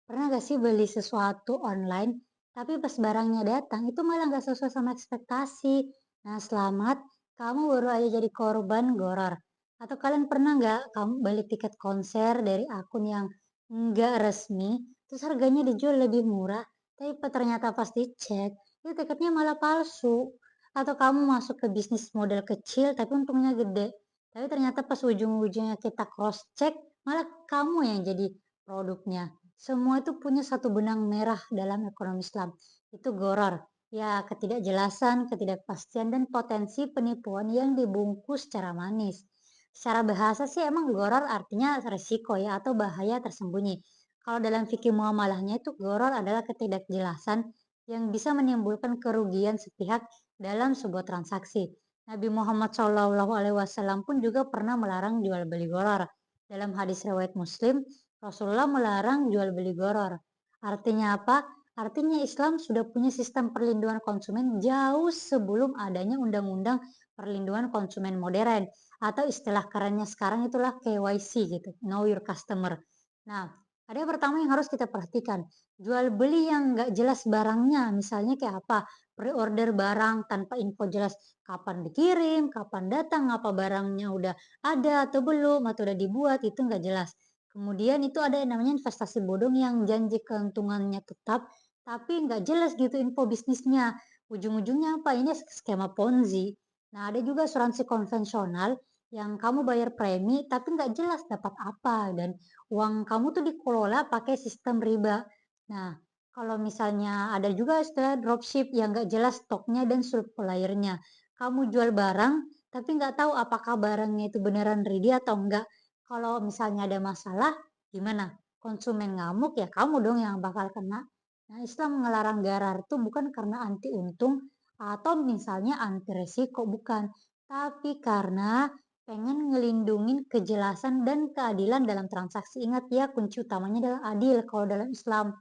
Pernah gak sih beli sesuatu online, tapi pas barangnya datang itu malah nggak sesuai sama ekspektasi? Nah, selamat, kamu baru aja jadi korban goror. Atau kalian pernah nggak kamu beli tiket konser dari akun yang nggak resmi, terus harganya dijual lebih murah, tapi ternyata pas dicek, itu tiketnya malah palsu. Atau kamu masuk ke bisnis model kecil, tapi untungnya gede. Tapi ternyata pas ujung-ujungnya kita cross check, malah kamu yang jadi produknya. Semua itu punya satu benang merah dalam ekonomi Islam, itu gharar. Ya, ketidakjelasan, ketidakpastian, dan potensi penipuan yang dibungkus secara manis. Secara bahasa sih emang gharar artinya resiko ya atau bahaya tersembunyi. Kalau dalam fikih muamalahnya itu gharar adalah ketidakjelasan yang bisa menimbulkan kerugian sepihak dalam sebuah transaksi. Nabi Muhammad SAW pun juga pernah melarang jual beli gharar. Dalam hadis riwayat Muslim, Rasulullah melarang jual beli gharar. Artinya apa? Artinya Islam sudah punya sistem perlindungan konsumen jauh sebelum adanya undang-undang perlindungan konsumen modern atau istilah kerennya sekarang itulah KYC gitu, Know Your Customer. Nah, ada yang pertama yang harus kita perhatikan, jual beli yang nggak jelas barangnya, misalnya kayak apa? Pre-order barang tanpa info jelas kapan dikirim, kapan datang, apa barangnya udah ada atau belum, atau udah dibuat, itu nggak jelas. Kemudian itu ada yang namanya investasi bodong yang janji keuntungannya tetap, tapi nggak jelas gitu info bisnisnya. Ujung-ujungnya apa? Ini skema Ponzi. Nah, ada juga asuransi konvensional yang kamu bayar premi tapi nggak jelas dapat apa dan uang kamu tuh dikelola pakai sistem riba. Nah, kalau misalnya ada juga istilah dropship yang nggak jelas stoknya dan suppliernya. Kamu jual barang tapi nggak tahu apakah barangnya itu beneran ready atau enggak. Kalau misalnya ada masalah, gimana? Konsumen ngamuk ya kamu dong yang bakal kena. Nah, Islam ngelarang garar itu bukan karena anti untung atau misalnya anti resiko, bukan. Tapi karena pengen ngelindungin kejelasan dan keadilan dalam transaksi. Ingat ya, kunci utamanya adalah adil kalau dalam Islam.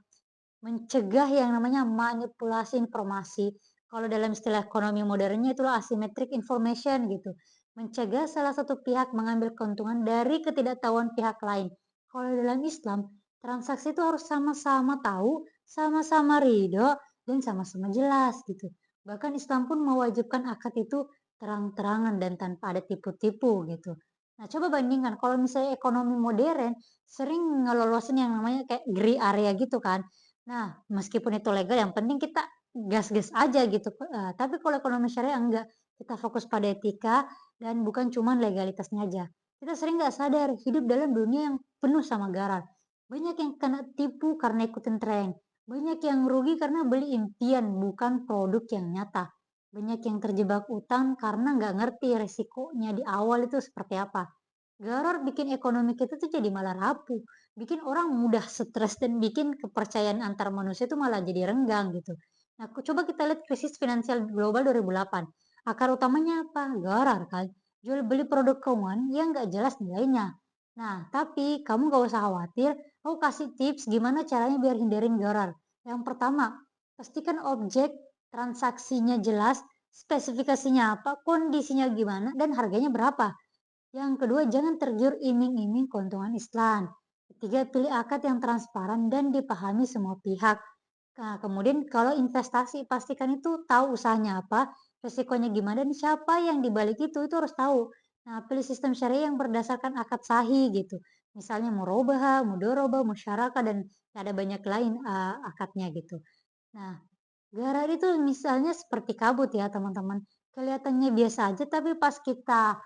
Mencegah yang namanya manipulasi informasi. Kalau dalam istilah ekonomi modernnya itulah asymmetric information gitu. Mencegah salah satu pihak mengambil keuntungan dari ketidaktahuan pihak lain. Kalau dalam Islam, transaksi itu harus sama-sama tahu, sama-sama ridho, dan sama-sama jelas gitu. Bahkan Islam pun mewajibkan akad itu terang-terangan dan tanpa ada tipu-tipu gitu. Nah, coba bandingkan kalau misalnya ekonomi modern sering ngelolosin yang namanya kayak gray area gitu kan. Nah, meskipun itu legal, yang penting kita gas-gas aja gitu. Tapi kalau ekonomi syariah enggak, kita fokus pada etika dan bukan cuma legalitasnya aja. Kita sering nggak sadar hidup dalam dunia yang penuh sama garar. Banyak yang kena tipu karena ikutin tren. Banyak yang rugi karena beli impian, bukan produk yang nyata. Banyak yang terjebak utang karena nggak ngerti resikonya di awal itu seperti apa. Garar bikin ekonomi kita tuh jadi malah rapuh, bikin orang mudah stres dan bikin kepercayaan antar manusia itu malah jadi renggang gitu. Nah, coba kita lihat krisis finansial global 2008. Akar utamanya apa? Garar kan. Jual beli produk keuangan yang nggak jelas nilainya. Nah, tapi kamu nggak usah khawatir. Aku kasih tips gimana caranya biar hindarin garar. Yang pertama, pastikan objek transaksinya jelas, spesifikasinya apa, kondisinya gimana, dan harganya berapa. Yang kedua, jangan tergiur iming-iming keuntungan Islam. Ketiga, pilih akad yang transparan dan dipahami semua pihak. Nah, kemudian kalau investasi, pastikan itu tahu usahanya apa, resikonya gimana, dan siapa yang dibalik itu harus tahu. Nah, pilih sistem syariah yang berdasarkan akad sahih gitu. Misalnya murabahah, mudorobah, musyarakah, dan ada banyak lain akadnya gitu. Nah, garar itu misalnya seperti kabut ya teman-teman. Kelihatannya biasa aja, tapi pas kita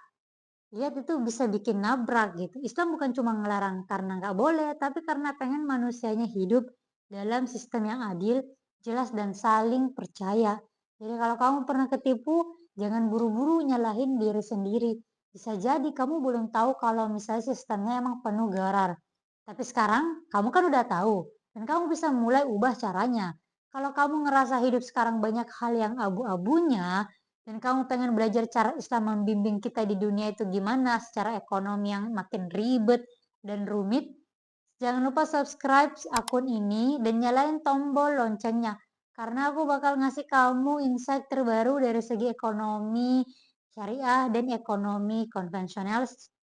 lihat itu bisa bikin nabrak gitu. Islam bukan cuma ngelarang karena nggak boleh, tapi karena pengen manusianya hidup dalam sistem yang adil, jelas dan saling percaya. Jadi kalau kamu pernah ketipu, jangan buru-buru nyalahin diri sendiri. Bisa jadi kamu belum tahu kalau misalnya sistemnya emang penuh garar. Tapi sekarang kamu kan udah tahu dan kamu bisa mulai ubah caranya. Kalau kamu ngerasa hidup sekarang banyak hal yang abu-abunya, dan kamu pengen belajar cara Islam membimbing kita di dunia itu gimana secara ekonomi yang makin ribet dan rumit, jangan lupa subscribe akun ini dan nyalain tombol loncengnya. Karena aku bakal ngasih kamu insight terbaru dari segi ekonomi syariah dan ekonomi konvensional